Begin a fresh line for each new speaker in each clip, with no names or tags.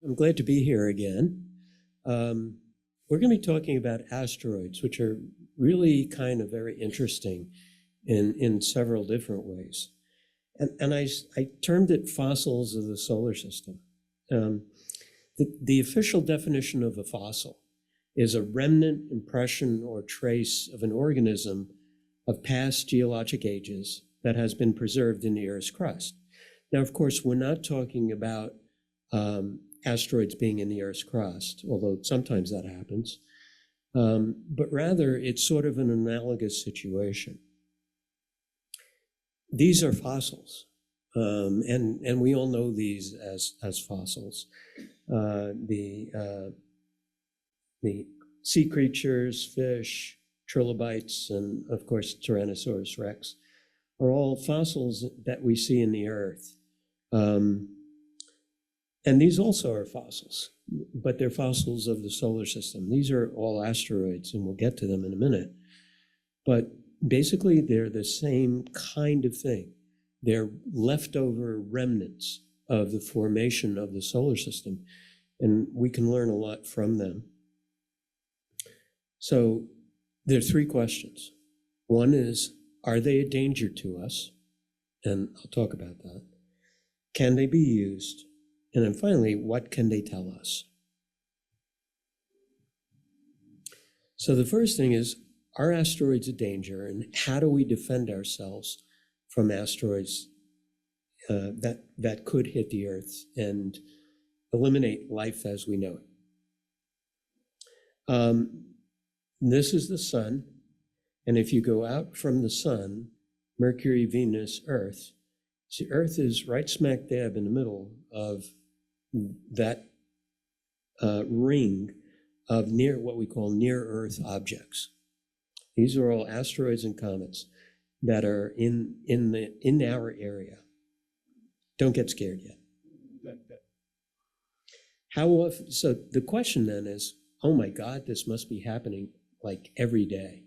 I'm glad to be here again. We're going to be talking about asteroids, which are really kind of very interesting in several different ways. And I termed it fossils of the solar system. The official definition of a fossil is a remnant, impression, or trace of an organism of past geologic ages that has been preserved in the Earth's crust. Now, of course, we're not talking about asteroids being in the Earth's crust, although sometimes that happens, but rather it's sort of an analogous situation. These are fossils, and we all know these as fossils. The sea creatures, fish, trilobites, and of course Tyrannosaurus-Rex are all fossils that we see in the Earth. And these also are fossils, but they're fossils of the solar system. These are all asteroids, and we'll get to them in a minute. But basically, they're the same kind of thing. They're leftover remnants of the formation of the solar system, and we can learn a lot from them. So there are three questions. One is, are they a danger to us? And I'll talk about that. Can they be used? And then finally, what can they tell us? So the first thing is, are asteroids a danger, and how do we defend ourselves from asteroids that could hit the Earth and eliminate life as we know it? This is the sun, and if you go out from the sun, Mercury, Venus, Earth, see, Earth is right smack dab in the middle of that ring of what we call near-Earth objects. These are all asteroids and comets that are in our area. Don't get scared yet. How often? So the question then is, oh my God, this must be happening like every day,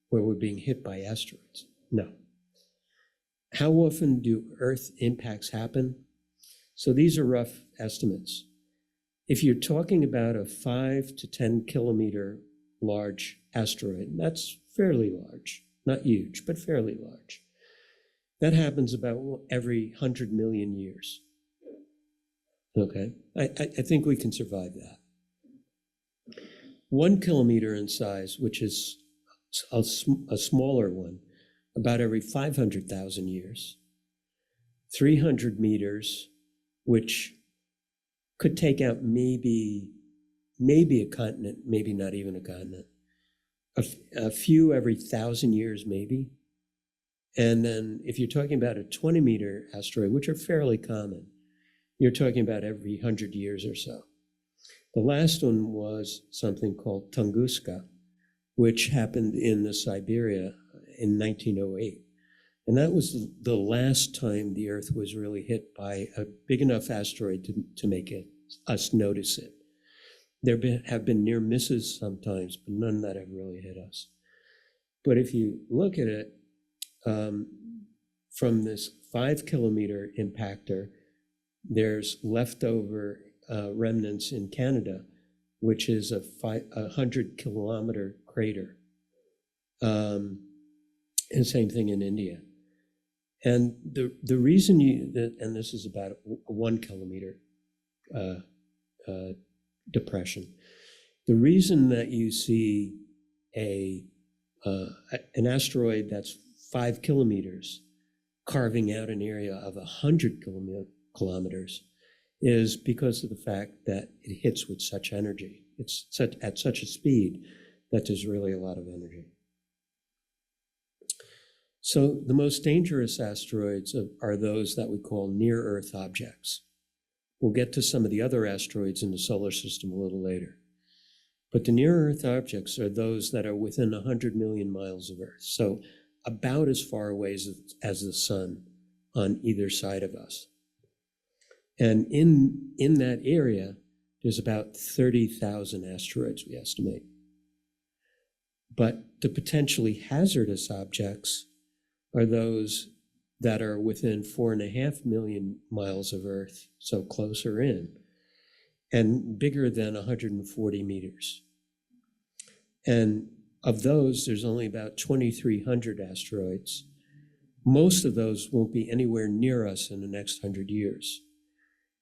where we're being hit by asteroids. No. How often do Earth impacts happen? So these are rough estimates. If you're talking about a 5 to 10 kilometer large asteroid, that's fairly large, not huge, but fairly large. That happens about every 100 million years. Okay, I think we can survive that. 1 kilometer in size, which is a smaller one, about every 500,000 years. 300 meters, which could take out maybe a continent, maybe not even a continent. A few every 1,000 years, maybe. And then if you're talking about a 20-meter asteroid, which are fairly common, you're talking about every 100 years or so. The last one was something called Tunguska, which happened in the Siberia in 1908. And that was the last time the Earth was really hit by a big enough asteroid to make us notice it. There have been near misses sometimes, but none that have really hit us. But if you look at it from this 5 kilometer impactor, there's leftover remnants in Canada, which is a 100 kilometer crater. And same thing in India. And the reason and this is about a 1 kilometer depression. The reason that you see an asteroid that's 5 kilometers carving out an area of 100 kilometers is because of the fact that it hits with such energy. It's at such a speed that there's really a lot of energy. So the most dangerous asteroids are those that we call near-Earth objects. We'll get to some of the other asteroids in the solar system a little later. But the near-Earth objects are those that are within 100 million miles of Earth, so about as far away as the sun on either side of us. And in that area, there's about 30,000 asteroids, we estimate. But the potentially hazardous objects are those that are within 4.5 million miles of Earth, so closer in. and bigger than 140 meters. And of those, there's only about 2,300 asteroids. Most of those won't be anywhere near us in the next 100 years.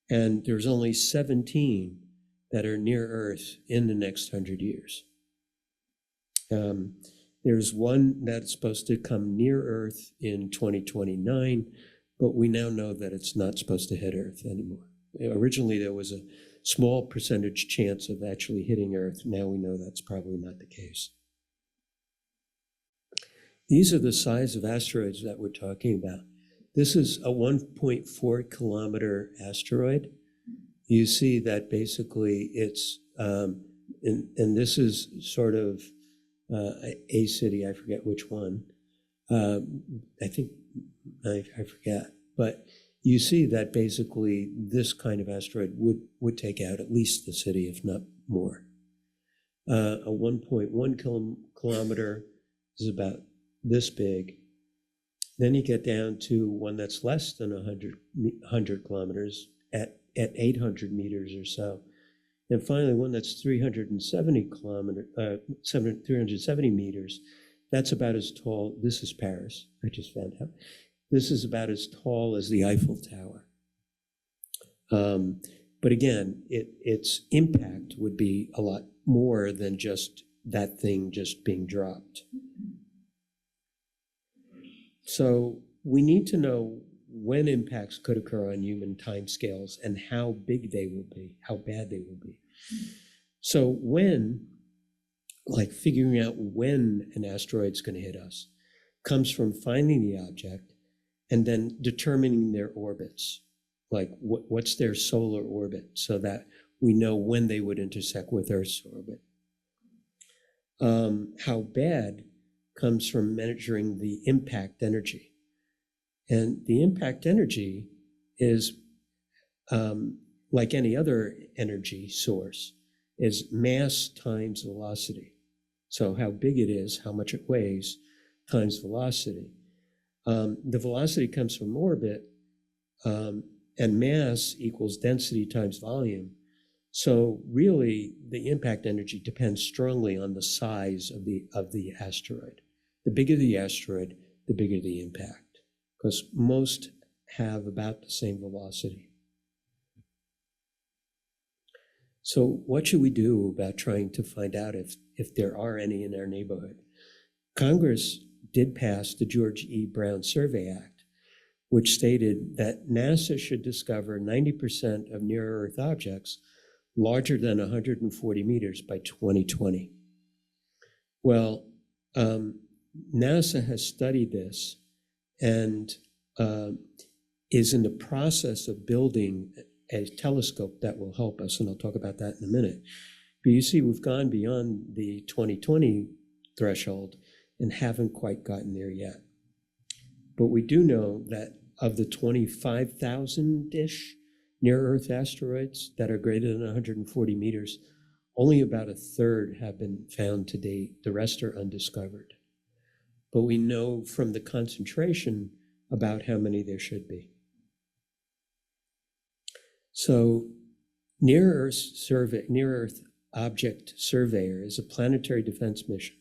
And there's only 17 that are near Earth in the next 100 years. There's one that's supposed to come near Earth in 2029, but we now know that it's not supposed to hit Earth anymore. Originally, there was a small percentage chance of actually hitting Earth. Now we know that's probably not the case. These are the size of asteroids that we're talking about. This is a 1.4 kilometer asteroid. You see that basically it's, and this is sort of a city, I forget which one. I think, I forget. But you see that basically this kind of asteroid would take out at least the city, if not more. A 1.1 kilometer is about this big. Then you get down to one that's less than 100 kilometers at 800 meters or so. And finally, one that's 370 meters. That's about as tall. This is Paris, I just found out. This is about as tall as the Eiffel Tower. But again, its impact would be a lot more than just that thing just being dropped. So we need to know when impacts could occur on human timescales and how big they will be, how bad they will be. So when, like figuring out when an asteroid's going to hit us, comes from finding the object and then determining their orbits, like what's their solar orbit, so that we know when they would intersect with Earth's orbit. How bad comes from measuring the impact energy. And the impact energy is, like any other energy source, is mass times velocity. So how big it is, how much it weighs, times velocity. The velocity comes from orbit, and mass equals density times volume. So really, the impact energy depends strongly on the size of the asteroid. The bigger the asteroid, the bigger the impact, because most have about the same velocity. So what should we do about trying to find out if there are any in our neighborhood? Congress did pass the George E. Brown Survey Act, which stated that NASA should discover 90% of near-Earth objects larger than 140 meters by 2020. Well, NASA has studied this and is in the process of building a telescope that will help us, and I'll talk about that in a minute. But you see, we've gone beyond the 2020 threshold and haven't quite gotten there yet. But we do know that of the 25,000-ish near-Earth asteroids that are greater than 140 meters, only about a third have been found to date. The rest are undiscovered. But we know from the concentration about how many there should be. So Near-Earth Object Surveyor is a planetary defense mission,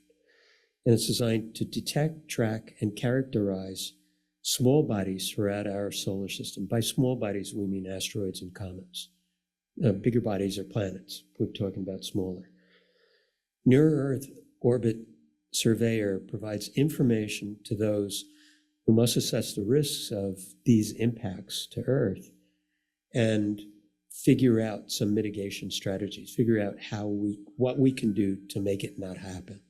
and it's designed to detect, track, and characterize small bodies throughout our solar system. By small bodies, we mean asteroids and comets. Bigger bodies are planets. We're talking about smaller. Near-Earth Orbit Surveyor provides information to those who must assess the risks of these impacts to Earth and figure out some mitigation strategies, figure out what we can do to make it not happen.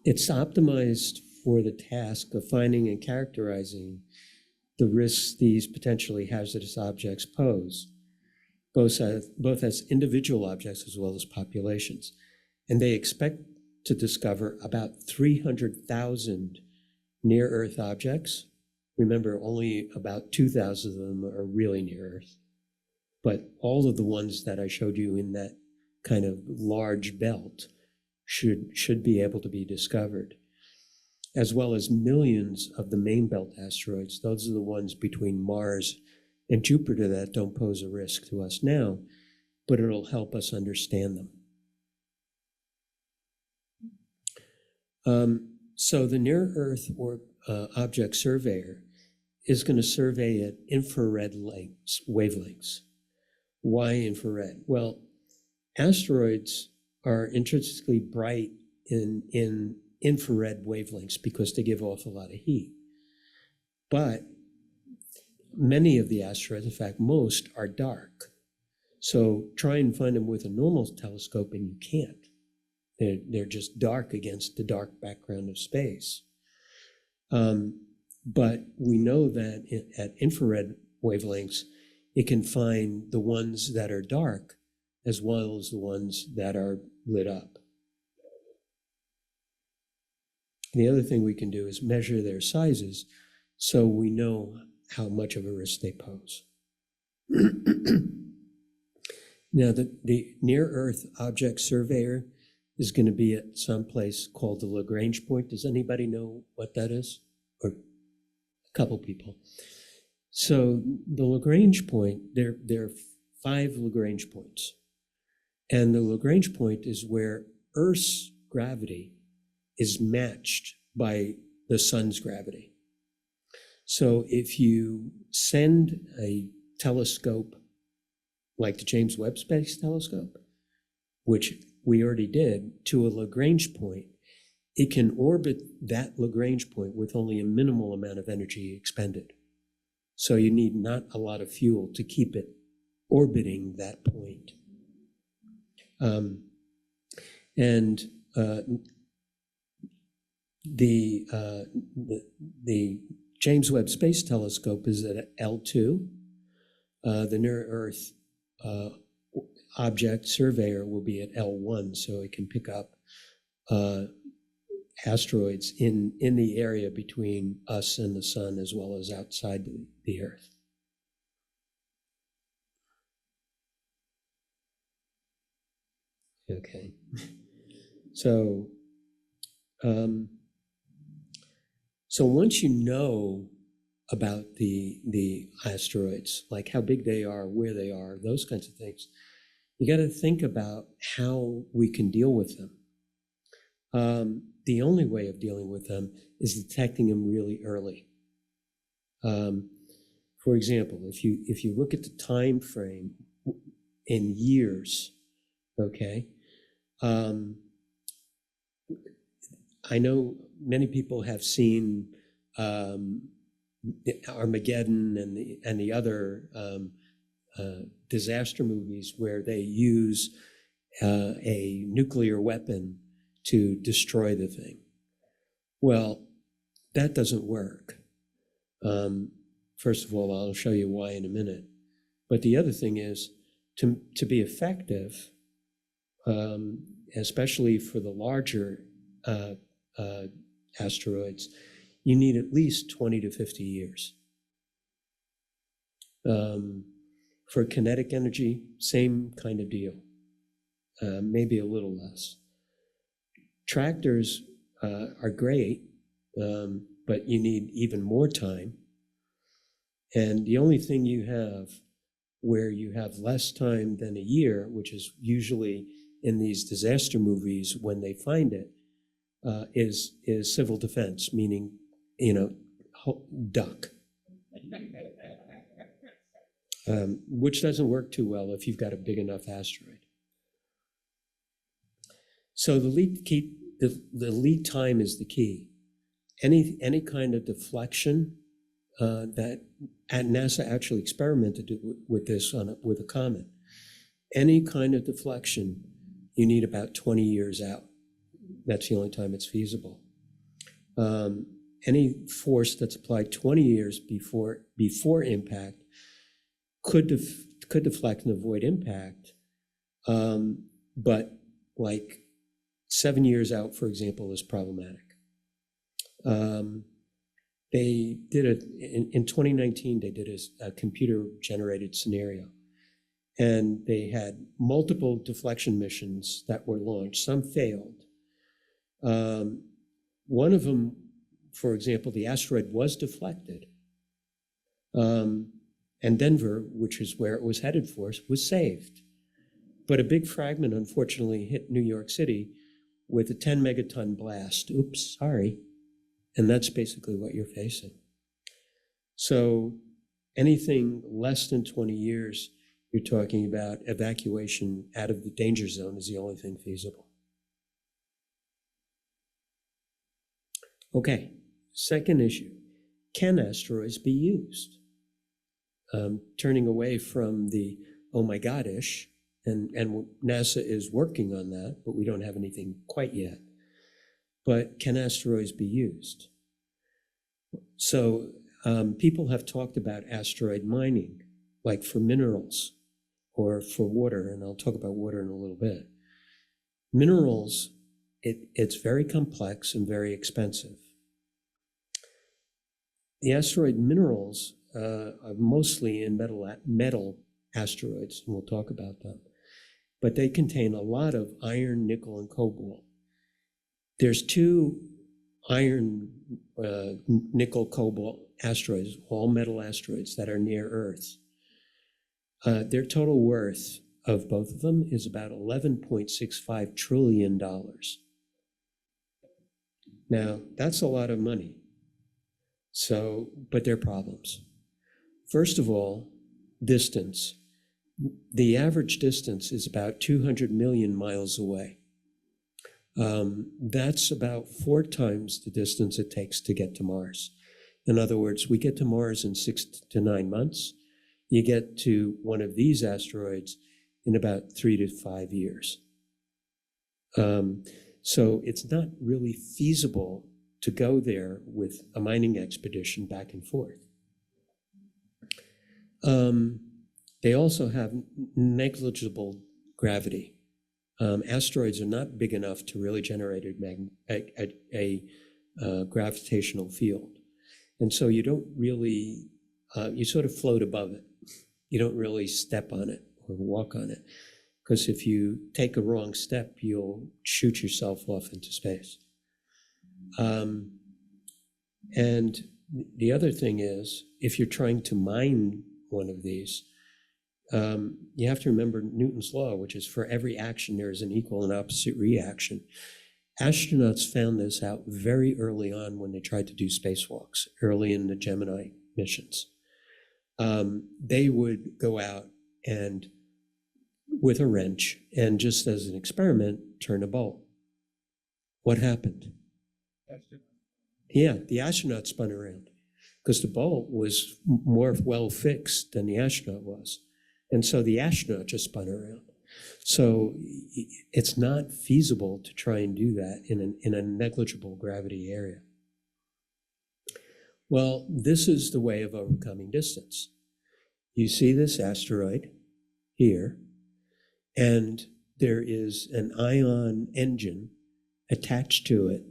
It's optimized for the task of finding and characterizing the risks these potentially hazardous objects pose, both as individual objects as well as populations. And they expect to discover about 300,000 near-Earth objects. Remember, only about 2,000 of them are really near Earth. But all of the ones that I showed you in that kind of large belt should be able to be discovered, as well as millions of the main belt asteroids. Those are the ones between Mars and Jupiter that don't pose a risk to us now, but it'll help us understand them. So the Near-Earth Object Surveyor is going to survey at infrared wavelengths. Why infrared? Well, asteroids are intrinsically bright in infrared wavelengths because they give off a lot of heat. But many of the asteroids, in fact, most, are dark. So try and find them with a normal telescope and you can't. They're just dark against the dark background of space. But we know that at infrared wavelengths, it can find the ones that are dark as well as the ones that are lit up. The other thing we can do is measure their sizes so we know how much of a risk they pose. Now, the Near-Earth Object Surveyor is going to be at some place called the Lagrange point. Does anybody know what that is? Or a couple people. So the Lagrange point, there are 5 Lagrange points. And the Lagrange point is where Earth's gravity is matched by the sun's gravity. So if you send a telescope like the James Webb Space Telescope, which we already did, to a Lagrange point, it can orbit that Lagrange point with only a minimal amount of energy expended. So you need not a lot of fuel to keep it orbiting that point. The James Webb Space Telescope is at L2. The Near-Earth Object Surveyor will be at L1, so it can pick up asteroids in the area between us and the sun, as well as outside the Earth. Okay, so once you know about the asteroids, like how big they are, where they are, those kinds of things, you got to think about how we can deal with them. The only way of dealing with them is detecting them really early. For example, if you look at the time frame in years, okay, I know many people have seen Armageddon and the other disaster movies where they use a nuclear weapon to destroy the thing. Well, that doesn't work. First of all, I'll show you why in a minute. But the other thing is, to be effective, especially for the larger asteroids, you need at least 20 to 50 years. For kinetic energy, same kind of deal, maybe a little less. Tractors are great, but you need even more time. And the only thing you have where you have less time than a year, which is usually in these disaster movies when they find it, is civil defense, meaning, duck. Which doesn't work too well if you've got a big enough asteroid. So the lead time is the key. Any kind of deflection that NASA actually experimented with this with a comet. Any kind of deflection, you need about 20 years out. That's the only time it's feasible. Any force that's applied 20 years before impact could deflect and avoid impact, but like 7 years out, for example, is problematic. They did it in 2019. They did a computer-generated scenario, and they had multiple deflection missions that were launched. Some failed. One of them, for example, the asteroid was deflected, and And Denver, which is where it was headed for, was saved. But a big fragment, unfortunately, hit New York City with a 10 megaton blast. Oops, sorry. And that's basically what you're facing. So anything less than 20 years, you're talking about evacuation out of the danger zone is the only thing feasible. Okay, second issue. Can asteroids be used? Turning away from the oh my god-ish, and NASA is working on that, but we don't have anything quite yet. But can asteroids be used? So people have talked about asteroid mining, like for minerals or for water, and I'll talk about water in a little bit. Minerals, it's very complex and very expensive. The asteroid minerals are mostly in metal asteroids, and we'll talk about them. But they contain a lot of iron, nickel, and cobalt. There's 2 iron, nickel, cobalt asteroids, all metal asteroids that are near Earth. Their total worth of both of them is about $11.65 trillion. Now, that's a lot of money. So, but there are problems. First of all, distance. The average distance is about 200 million miles away. That's about 4 times the distance it takes to get to Mars. In other words, we get to Mars in 6 to 9 months. You get to one of these asteroids in about 3 to 5 years. So it's not really feasible to go there with a mining expedition back and forth. They also have negligible gravity. Asteroids are not big enough to really generate a gravitational field. And so you don't really, you sort of float above it. You don't really step on it or walk on it. Because if you take a wrong step, you'll shoot yourself off into space. And the other thing is, if you're trying to mine one of these, you have to remember Newton's law, which is for every action, there is an equal and opposite reaction. Astronauts found this out very early on when they tried to do spacewalks, early in the Gemini missions. They would go out and, with a wrench, and just as an experiment, turn a bolt. What happened? Yeah, the astronaut spun around because the bolt was more well fixed than the astronaut was. And so the astronaut just spun around. So it's not feasible to try and do that in a negligible gravity area. Well, this is the way of overcoming distance. You see this asteroid here, and there is an ion engine attached to it,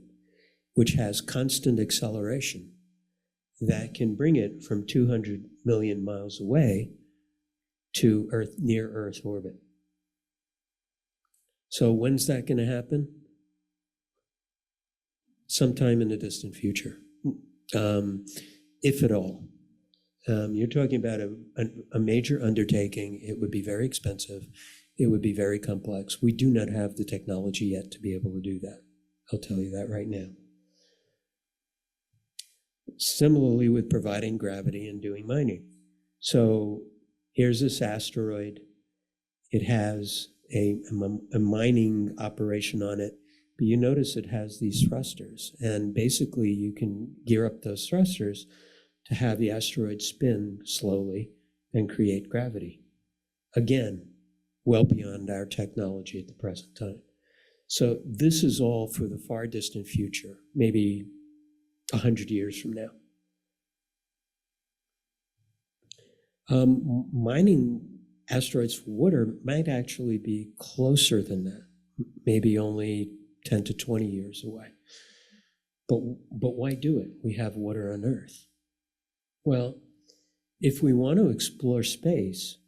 which has constant acceleration that can bring it from 200 million miles away to Earth, near Earth orbit. So when's that going to happen? Sometime in the distant future, if at all. You're talking about a major undertaking. It would be very expensive. It would be very complex. We do not have the technology yet to be able to do that. I'll tell you that right now. Similarly with providing gravity and doing mining. So here's this asteroid. It has a mining operation on it, but you notice it has these thrusters, and basically you can gear up those thrusters to have the asteroid spin slowly and create gravity. Again, well beyond our technology at the present time. So this is all for the far distant future, maybe 100 years from now. Mining asteroids for water might actually be closer than that, maybe only 10 to 20 years away. But why do it? We have water on Earth. Well, if we want to explore space,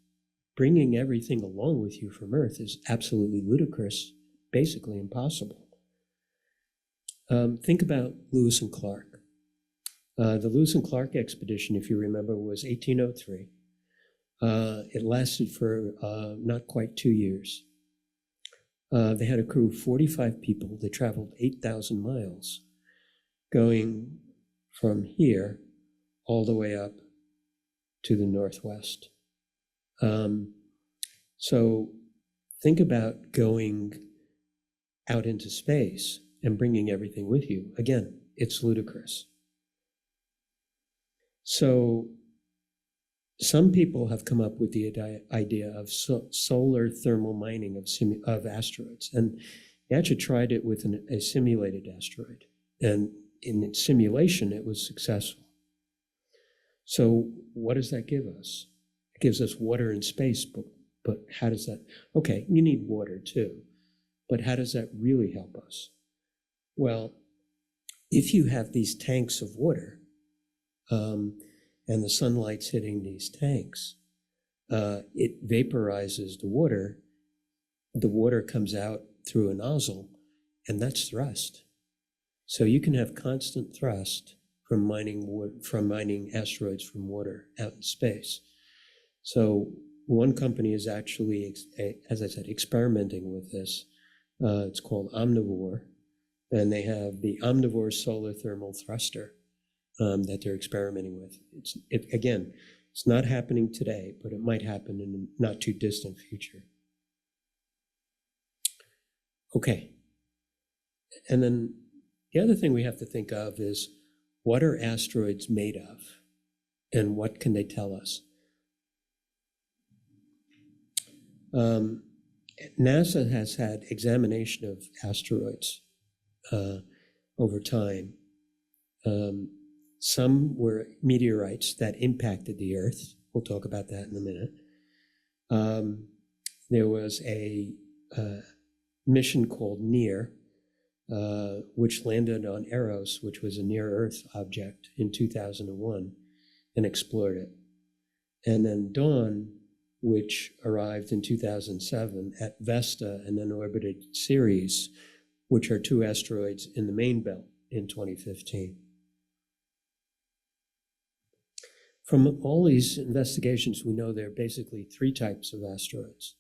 bringing everything along with you from Earth is absolutely ludicrous, basically impossible. Think about Lewis and Clark. The Lewis and Clark expedition, if you remember, was 1803. It lasted for not quite 2 years. They had a crew of 45 people. They traveled 8,000 miles, going from here all the way up to the northwest. So think about going out into space and bringing everything with you. Again, it's ludicrous. So some people have come up with the idea of solar thermal mining of asteroids. And they actually tried it with a simulated asteroid. And in its simulation, it was successful. So what does that give us? It gives us water in space, but how does that? Okay, you need water too. But how does that really help us? Well, if you have these tanks of water, and the sunlight's hitting these tanks, it vaporizes the water. The water comes out through a nozzle, and that's thrust. So you can have constant thrust from mining asteroids from water out in space. So one company is actually, as I said, experimenting with this. It's called Omnivore, and they have the Omnivore Solar Thermal Thruster that they're experimenting with. Again, it's not happening today, but it might happen in the not too distant future. Okay. And then the other thing we have to think of is, what are asteroids made of? And what can they tell us? NASA has had examination of asteroids over time. Some were meteorites that impacted the Earth. We'll talk about that in a minute. There was a mission called NEAR, which landed on Eros, which was a near-Earth object in 2001, and explored it. And then Dawn, which arrived in 2007 at Vesta and then orbited Ceres, which are 2 asteroids in the main belt in 2015. From all these investigations, we know there are basically 3 types of asteroids.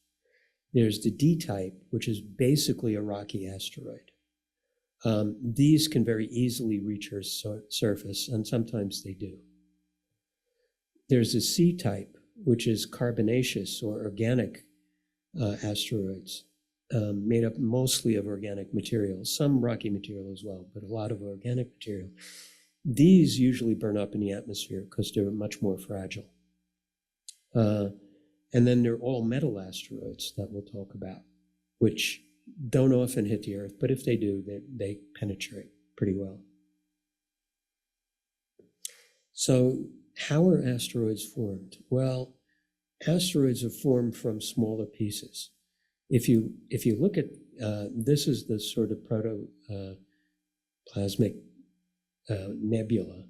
There's the D type, which is basically a rocky asteroid. These can very easily reach Earth's surface, and sometimes they do. There's a C type, which is carbonaceous or organic asteroids, made up mostly of organic materials, some rocky material as well, but a lot of organic material. These usually burn up in the atmosphere because they're much more fragile. And then they're all metal asteroids that we'll talk about, which don't often hit the Earth, but if they do, they penetrate pretty well. So how are asteroids formed? Well, asteroids are formed from smaller pieces. If you look at, this is the sort of protoplasmic nebula,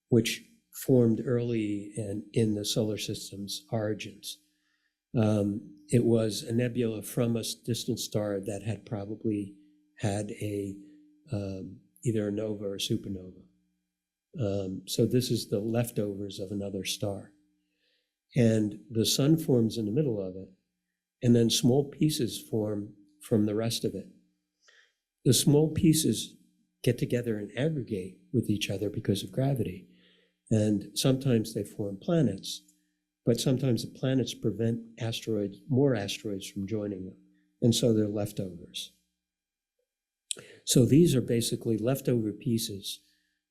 which formed early in the solar system's origins. It was a nebula from a distant star that had probably had either a nova or supernova. So this is the leftovers of another star. And the sun forms in the middle of it, and then small pieces form from the rest of it. The small pieces get together and aggregate with each other because of gravity. And sometimes they form planets, but sometimes the planets prevent more asteroids from joining them. And so they're leftovers. So these are basically leftover pieces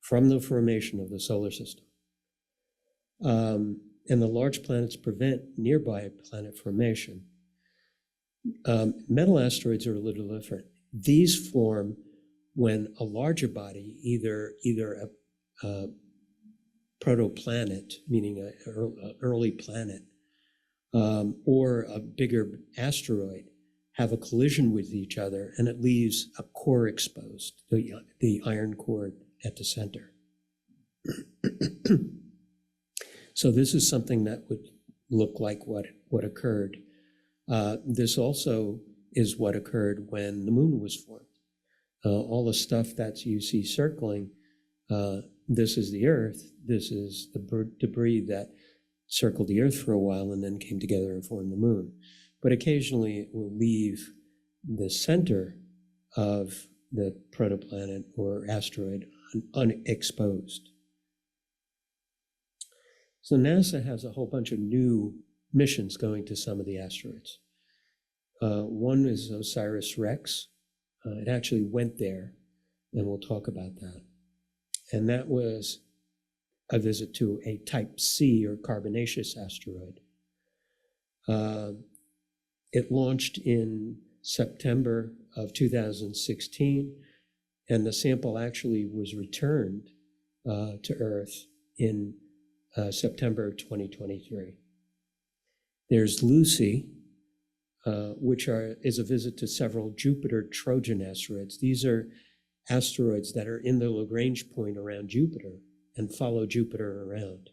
from the formation of the solar system. And the large planets prevent nearby planet formation. Metal asteroids are a little different. These form when a larger body, either a protoplanet, meaning an early planet, or a bigger asteroid, have a collision with each other, and it leaves a core exposed, the iron core at the center. So this is something that would look like what occurred. This also is what occurred when the moon was formed. All the stuff that you see circling, this is the Earth, this is the debris that circled the Earth for a while and then came together and formed the moon. But occasionally it will leave the center of the protoplanet or asteroid unexposed. So NASA has a whole bunch of new missions going to some of the asteroids. One is OSIRIS-REx. It actually went there, and we'll talk about that. And that was a visit to a type C or carbonaceous asteroid. It launched in September of 2016, and the sample actually was returned to Earth in September of 2023. There's Lucy, which is a visit to several Jupiter Trojan asteroids. These are asteroids that are in the Lagrange point around Jupiter and follow Jupiter around.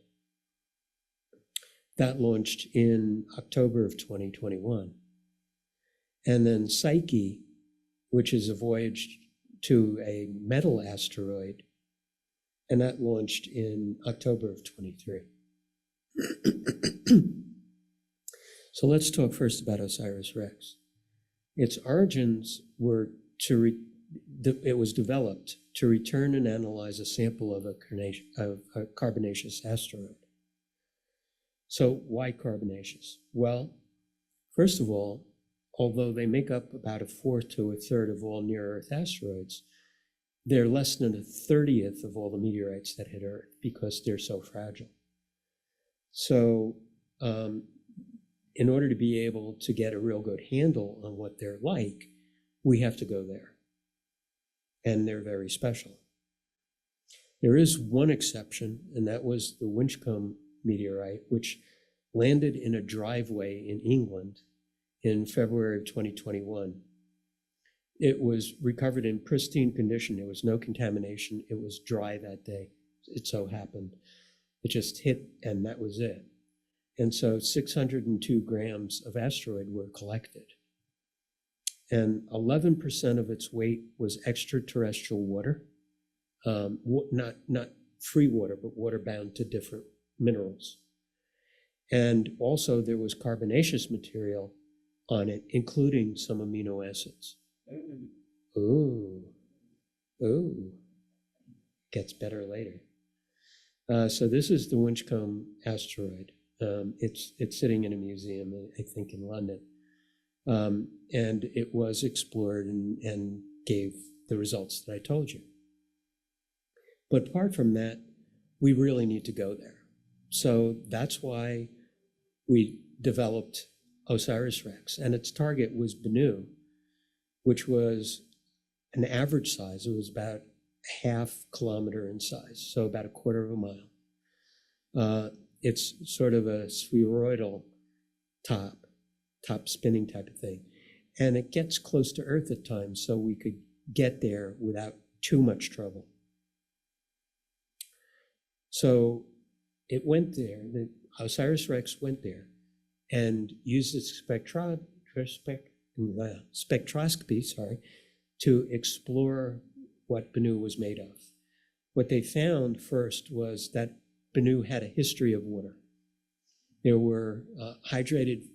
That launched in October of 2021. And then Psyche, which is a voyage to a metal asteroid, and that launched in October of 23. So let's talk first about OSIRIS-REx. Its origins were it was developed to return and analyze a sample of a carbonaceous asteroid. So why carbonaceous? Well, first of all, although they make up about a fourth to a third of all near-Earth asteroids, they're less than a 30th of all the meteorites that hit Earth because they're so fragile. So in order to be able to get a real good handle on what they're like, we have to go there. And they're very special. There is one exception, and that was the Winchcombe meteorite, which landed in a driveway in England in February of 2021. It was recovered in pristine condition. There was no contamination. It was dry that day. It so happened. It just hit, and that was it. And so 602 grams of asteroid were collected. And 11% of its weight was extraterrestrial water, not free water, but water bound to different minerals. And also there was carbonaceous material on it, including some amino acids. Ooh, gets better later. So this is the Winchcombe asteroid. It's sitting in a museum, I think, in London. And it was explored and gave the results that I told you. But apart from that, we really need to go there. So that's why we developed OSIRIS-REx, and its target was Bennu, which was an average size. It was about a half kilometer in size, so about a quarter of a mile. It's sort of a spheroidal top spinning type of thing. And it gets close to Earth at times, so we could get there without too much trouble. So it went there, the OSIRIS-REx went there and used its spectroscopy, to explore what Bennu was made of. What they found first was that Bennu had a history of water. There were hydrated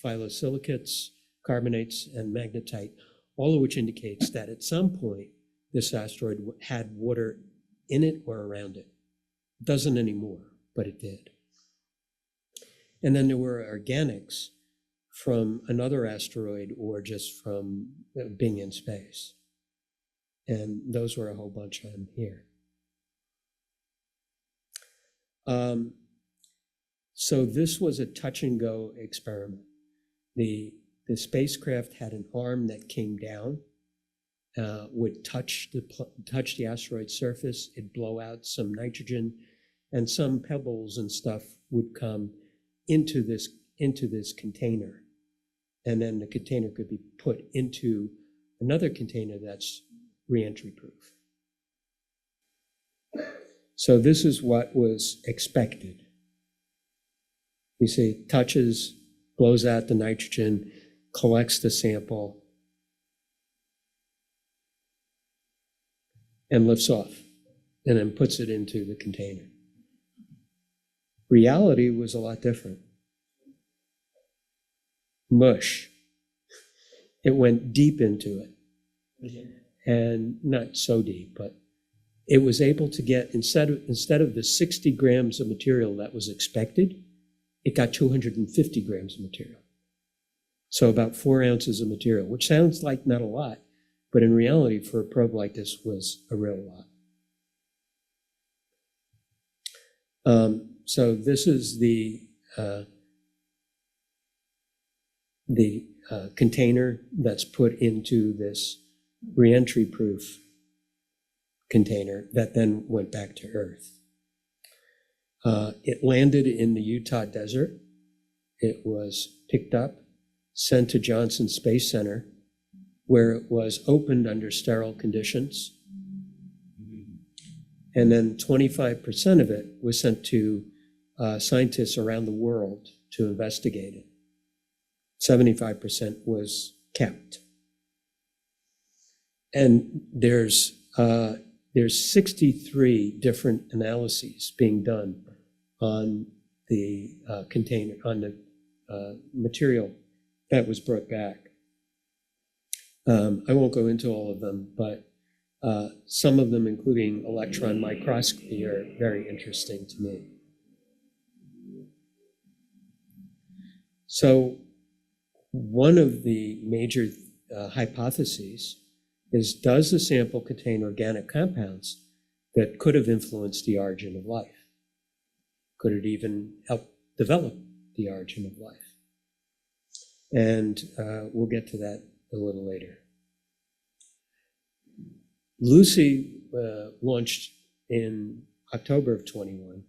phyllosilicates, carbonates, and magnetite, all of which indicates that at some point this asteroid had water in it or around it. It doesn't anymore, but it did. And then there were organics from another asteroid or just from being in space. And those were a whole bunch of them here. So this was a touch and go experiment. The spacecraft had an arm that came down, would touch the asteroid surface, it'd blow out some nitrogen, and some pebbles and stuff would come into this container. And then the container could be put into another container that's re-entry proof. So this is what was expected. You see, touches, blows out the nitrogen, collects the sample, and lifts off, and then puts it into the container. Reality was a lot different. Mush. It went deep into it. And not so deep, but it was able to get, instead of the 60 grams of material that was expected, it got 250 grams of material. So about 4 ounces of material, which sounds like not a lot, but in reality, for a probe like this, was a real lot. So this is the container that's put into this reentry proof container that then went back to Earth. It landed in the Utah desert. It was picked up, sent to Johnson Space Center, where it was opened under sterile conditions. And then 25% of it was sent to scientists around the world to investigate it. 75% was kept. And there's 63 different analyses being done on the container, on the material that was brought back. I won't go into all of them, but some of them, including electron microscopy, are very interesting to me. So one of the major hypotheses is, does the sample contain organic compounds that could have influenced the origin of life? Could it even help develop the origin of life? And we'll get to that a little later. Lucy launched in October of 21.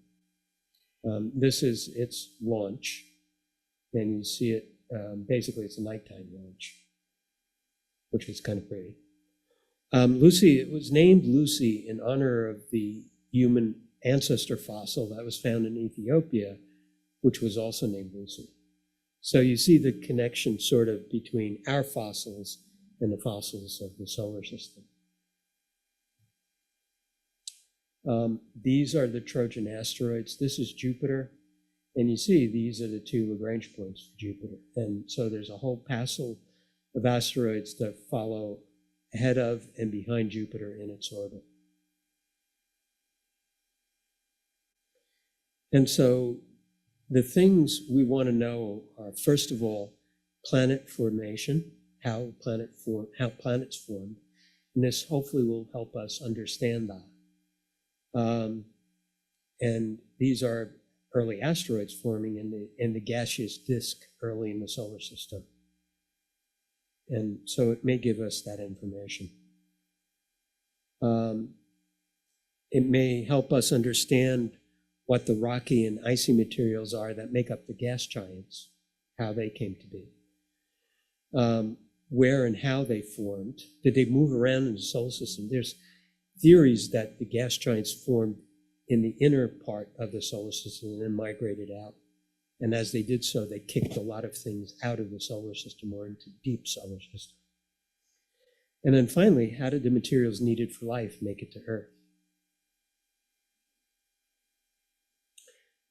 This is its launch, and you see it, basically it's a nighttime launch, which was kind of pretty. Lucy, it was named Lucy in honor of the human ancestor fossil that was found in Ethiopia, which was also named Lucy. So you see the connection sort of between our fossils and the fossils of the solar system. These are the Trojan asteroids. This is Jupiter. And you see these are the 2 Lagrange points for Jupiter. And so there's a whole passel of asteroids that follow ahead of and behind Jupiter in its orbit. And so the things we want to know are, first of all, planet formation, how planets formed. And this hopefully will help us understand that. And these are early asteroids forming in the gaseous disk early in the solar system. And so it may give us that information. It may help us understand what the rocky and icy materials are that make up the gas giants, how they came to be, where and how they formed. Did they move around in the solar system? There's theories that the gas giants formed in the inner part of the solar system and then migrated out. And as they did so, they kicked a lot of things out of the solar system or into deep solar system. And then finally, how did the materials needed for life make it to Earth?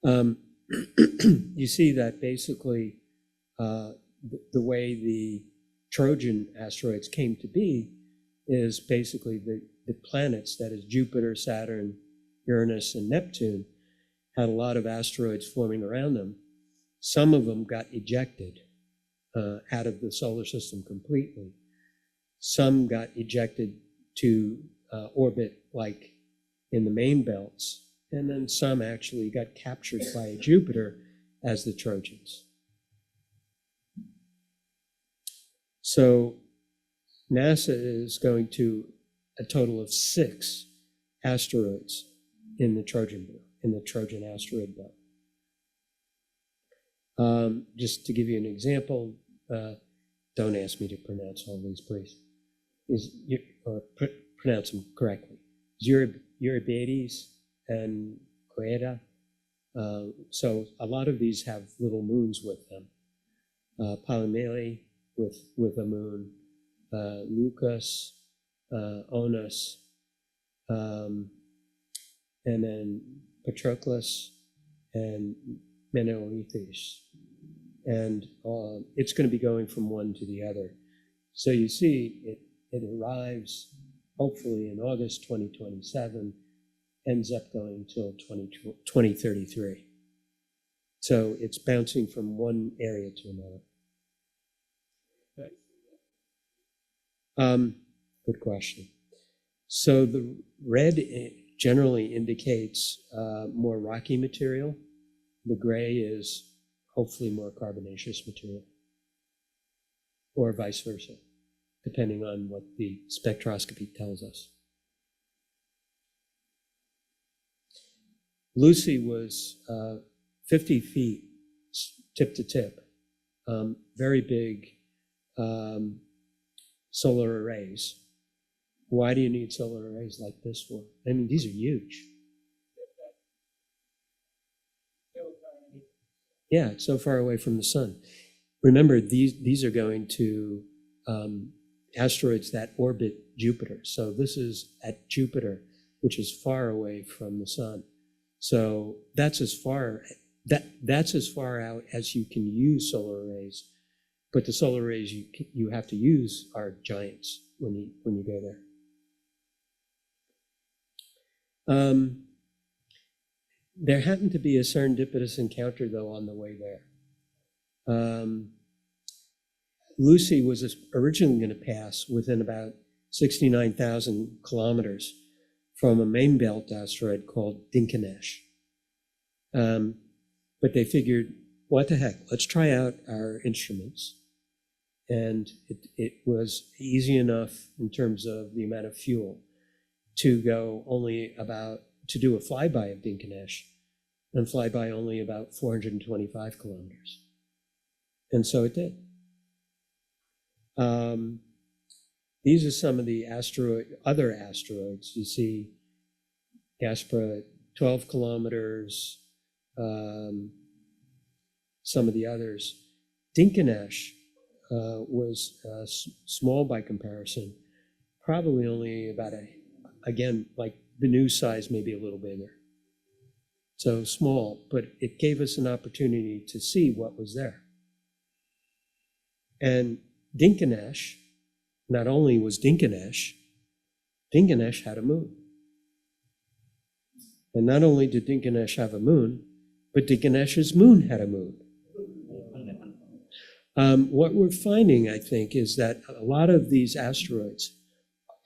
You see that basically the way the Trojan asteroids came to be is basically the planets, that is Jupiter, Saturn, Uranus, and Neptune, had a lot of asteroids forming around them. Some of them got ejected out of the solar system completely. Some got ejected to orbit, like in the main belts, and then some actually got captured by Jupiter as the Trojans. So NASA is going to a total of 6 asteroids in the Trojan asteroid belt. Just to give you an example, don't ask me to pronounce all these, please. Pronounce them correctly. Eurybates and Coeda. So a lot of these have little moons with them. Polymele with a moon, Lucas, Onus, and then Patroclus and Menoethys. And it's going to be going from one to the other. So you see, it arrives hopefully in August 2027, ends up going till 2033. So it's bouncing from one area to another. Good question. So the red generally indicates more rocky material. The gray is hopefully more carbonaceous material, or vice versa, depending on what the spectroscopy tells us. Lucy was 50 feet tip to tip, very big solar arrays. Why do you need solar arrays like this for? I mean, these are huge. Yeah, it's so far away from the sun. Remember, these are going to asteroids that orbit Jupiter. So this is at Jupiter, which is far away from the sun. So that's as far out as you can use solar arrays. But the solar arrays you have to use are giants when you go there. There happened to be a serendipitous encounter, though, on the way there. Lucy was originally going to pass within about 69,000 kilometers from a main belt asteroid called Dinkinesh. But they figured, what the heck, let's try out our instruments. And it was easy enough in terms of the amount of fuel to go to do a flyby of Dinkinesh and fly by only about 425 kilometers. And so it did. These are some of the other asteroids. You see Gaspra 12 kilometers, some of the others. Dinkinesh was small by comparison, probably only about again, like the new size, maybe a little bigger. So small, but it gave us an opportunity to see what was there. And Dinkinesh, not only was Dinkinesh had a moon. And not only did Dinkinesh have a moon, but Dinkinesh's moon had a moon. What we're finding, I think, is that a lot of these asteroids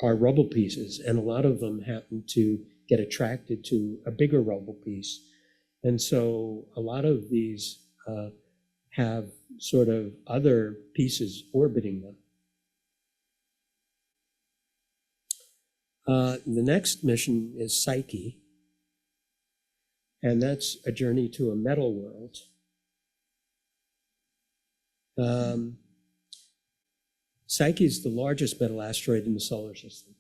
are rubble pieces, and a lot of them happen to get attracted to a bigger rubble piece. And so a lot of these have sort of other pieces orbiting them. The next mission is Psyche, and that's a journey to a metal world. Psyche is the largest metal asteroid in the solar system,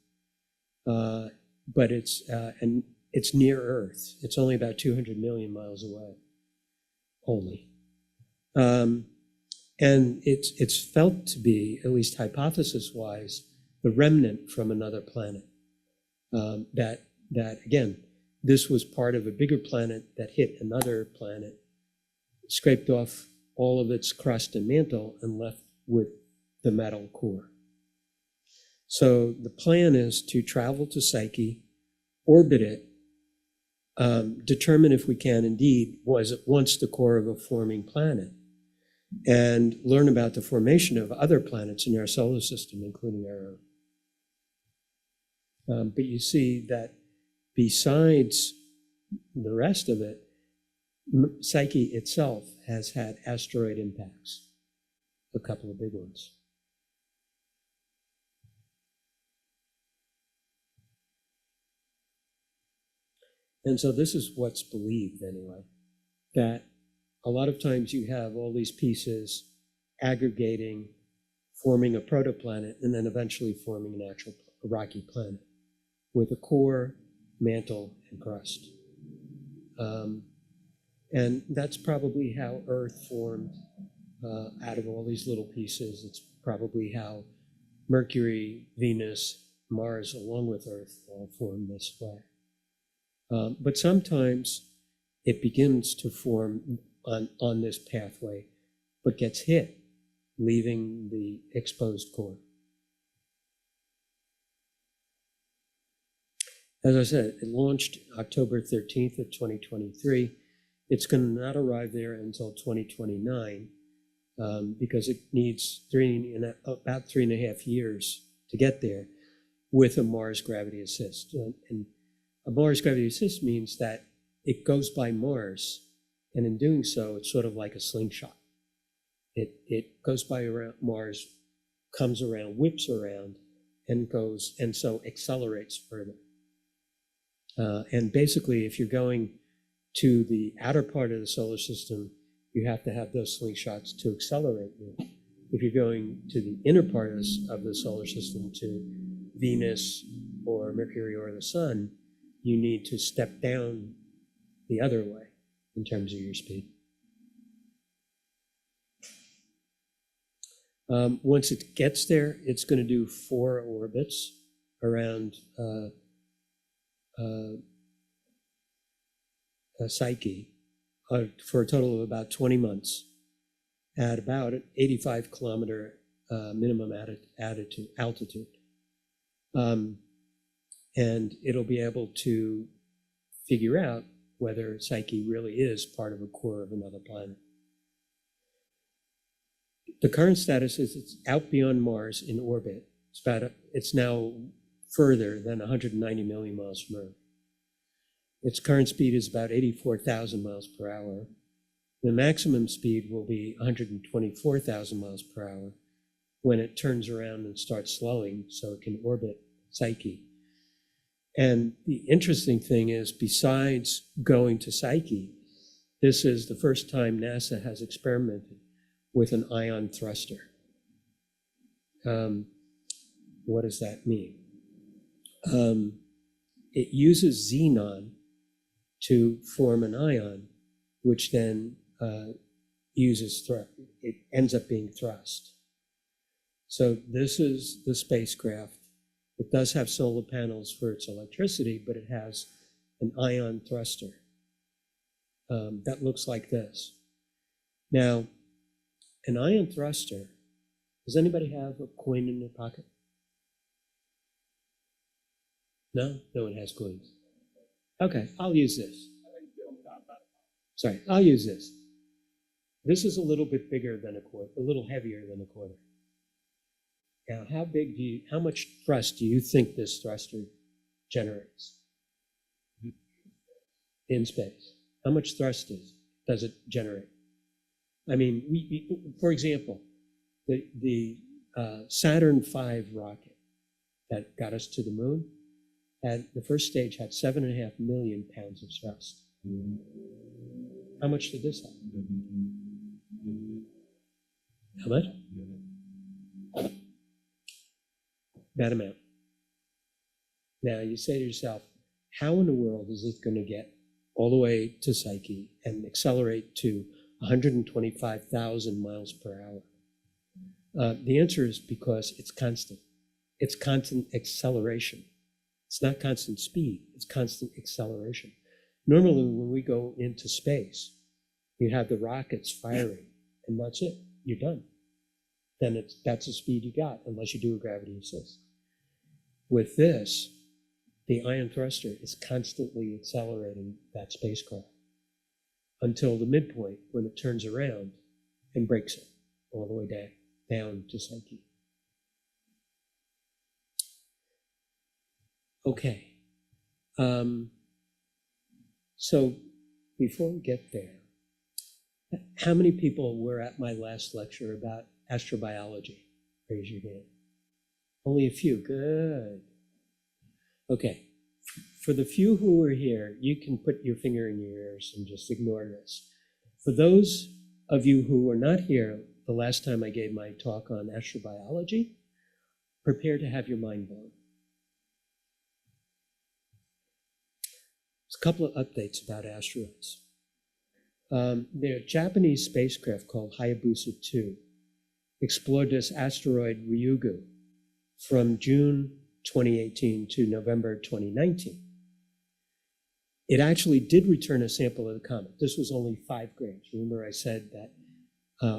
but it's near Earth. It's only about 200 million miles away, only. And it's felt to be, at least hypothesis-wise, the remnant from another planet. That again, this was part of a bigger planet that hit another planet, scraped off all of its crust and mantle, and left with the metal core. So the plan is to travel to Psyche, orbit it, determine if we can indeed, was it once the core of a forming planet, and learn about the formation of other planets in our solar system, including our own. But you see that besides the rest of it, Psyche itself has had asteroid impacts, a couple of big ones. And so this is what's believed anyway, that a lot of times you have all these pieces aggregating, forming a protoplanet, and then eventually forming an actual rocky planet with a core, mantle, and crust. And that's probably how Earth formed out of all these little pieces. It's probably how Mercury, Venus, Mars, along with Earth, all formed this way. But sometimes it begins to form on this pathway, but gets hit, leaving the exposed core. As I said, it launched October 13th of 2023. It's going to not arrive there until 2029 because it needs about 3.5 years to get there with a Mars gravity assist. And a Mars gravity assist means that it goes by Mars, and in doing so, it's sort of like a slingshot. It goes by around Mars, comes around, whips around, and goes, and so accelerates further. And basically, if you're going to the outer part of the solar system, you have to have those slingshots to accelerate you. If you're going to the inner part of the solar system, to Venus or Mercury or the Sun, you need to step down the other way in terms of your speed. Once it gets there, it's going to do 4 orbits around Psyche for a total of about 20 months at about an 85 kilometer minimum altitude. And it'll be able to figure out whether Psyche really is part of a core of another planet. The current status is it's out beyond Mars in orbit. It's now further than 190 million miles from Earth. Its current speed is about 84,000 miles per hour. The maximum speed will be 124,000 miles per hour when it turns around and starts slowing so it can orbit Psyche. And the interesting thing is, besides going to Psyche, this is the first time NASA has experimented with an ion thruster. What does that mean? It uses xenon to form an ion, which then it ends up being thrust. So this is the spacecraft. It does have solar panels for its electricity, but it has an ion thruster that looks like this. Now, an ion thruster, does anybody have a coin in their pocket? No? No one has coins. Okay, I'll use this. Sorry, I'll use this. This is a little bit bigger than a quarter, a little heavier than a quarter. Now, how much thrust do you think this thruster generates in space? How much thrust does it generate? I mean, for example, the Saturn V rocket that got us to the moon, the first stage had 7.5 million pounds of thrust. How much did this have? How much? That amount. Now you say to yourself, how in the world is it going to get all the way to Psyche and accelerate to 125,000 miles per hour? The answer is because it's constant. It's constant acceleration. It's not constant speed, it's constant acceleration. Normally, when we go into space, you have the rockets firing, and that's it. You're done. Then that's the speed you got, unless you do a gravity assist. With this, the ion thruster is constantly accelerating that spacecraft until the midpoint, when it turns around and breaks it all the way down to Psyche. Okay. So before we get there, how many people were at my last lecture about astrobiology? Raise your hand. Only a few. Good. Okay. For the few who were here, you can put your finger in your ears and just ignore this. For those of you who were not here the last time I gave my talk on astrobiology, prepare to have your mind blown. There's a couple of updates about asteroids. Their Japanese spacecraft called Hayabusa 2 explored this asteroid Ryugu from June 2018 to November 2019. It actually did return a sample of the comet. This was only 5 grams. Remember I said that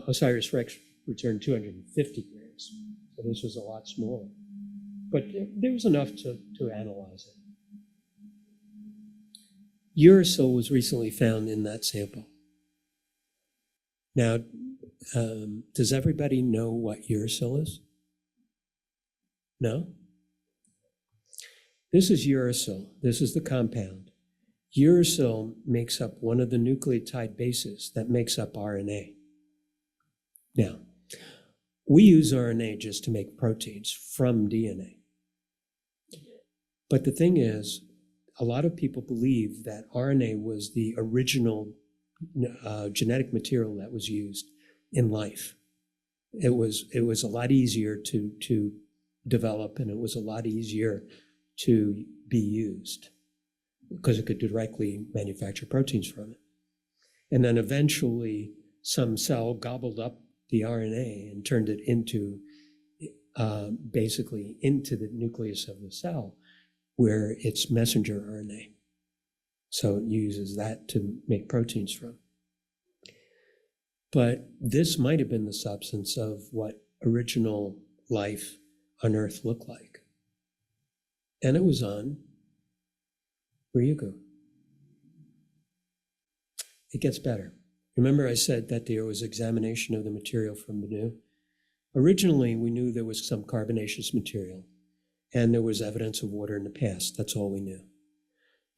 OSIRIS-REx returned 250 grams. So this was a lot smaller. But there was enough to analyze it. Uracil was recently found in that sample. Now, does everybody know what uracil is? No? This is uracil. This is the compound. Uracil makes up one of the nucleotide bases that makes up RNA. Now, we use RNA just to make proteins from DNA. But the thing is, a lot of people believe that RNA was the original genetic material that was used in life. It was a lot easier to develop, and it was a lot easier to be used because it could directly manufacture proteins from it. And then eventually some cell gobbled up the RNA and turned it into basically into the nucleus of the cell, where it's messenger RNA. So it uses that to make proteins from. But this might have been the substance of what original life on Earth looked like. And it was on Ryugu. It gets better. Remember I said that there was examination of the material from Bennu? Originally, we knew there was some carbonaceous material, and there was evidence of water in the past. That's all we knew.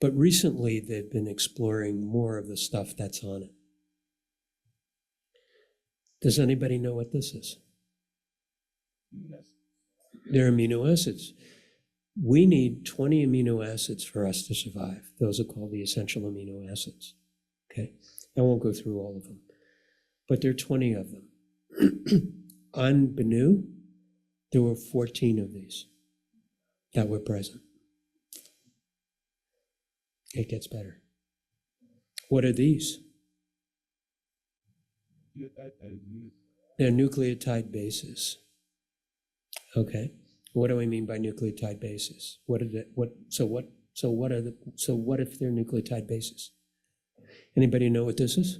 But recently, they've been exploring more of the stuff that's on it. Does anybody know what this is? Yes. They're amino acids. We need 20 amino acids for us to survive. Those are called the essential amino acids. Okay? I won't go through all of them, but there are 20 of them. On Bennu, there were 14 of these that were present. It gets better. What are these? They're nucleotide bases. Okay. What do I mean by nucleotide bases? What if they're nucleotide bases? Anybody know what this is?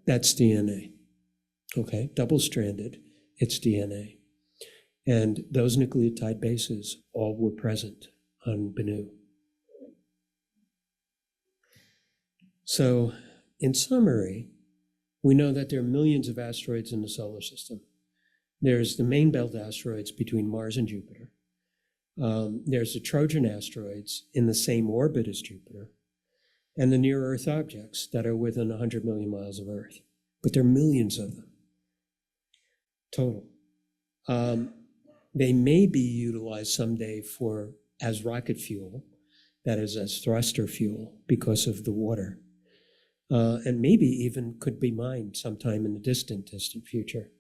That's DNA. Okay, double-stranded, it's DNA. And those nucleotide bases all were present on Bennu. So, in summary, we know that there are millions of asteroids in the solar system. There's the main belt asteroids between Mars and Jupiter. There's the Trojan asteroids in the same orbit as Jupiter, and the near-Earth objects that are within 100 million miles of Earth. But there are millions of them total. They may be utilized someday as rocket fuel, that is, as thruster fuel, because of the water. And maybe even could be mined sometime in the distant future.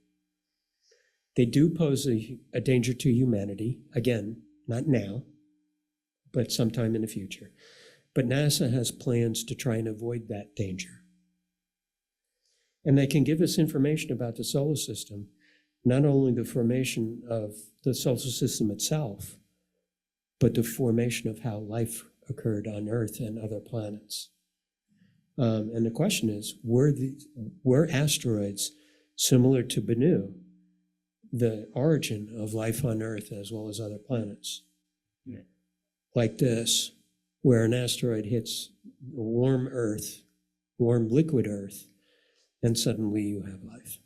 They do pose a danger to humanity, again, not now, but sometime in the future. But NASA has plans to try and avoid that danger. And they can give us information about the solar system, not only the formation of the solar system itself, but the formation of how life occurred on Earth and other planets. And the question is, were asteroids similar to Bennu the origin of life on Earth as well as other planets? Yeah. Like this, where an asteroid hits warm Earth, warm liquid Earth, and suddenly you have life.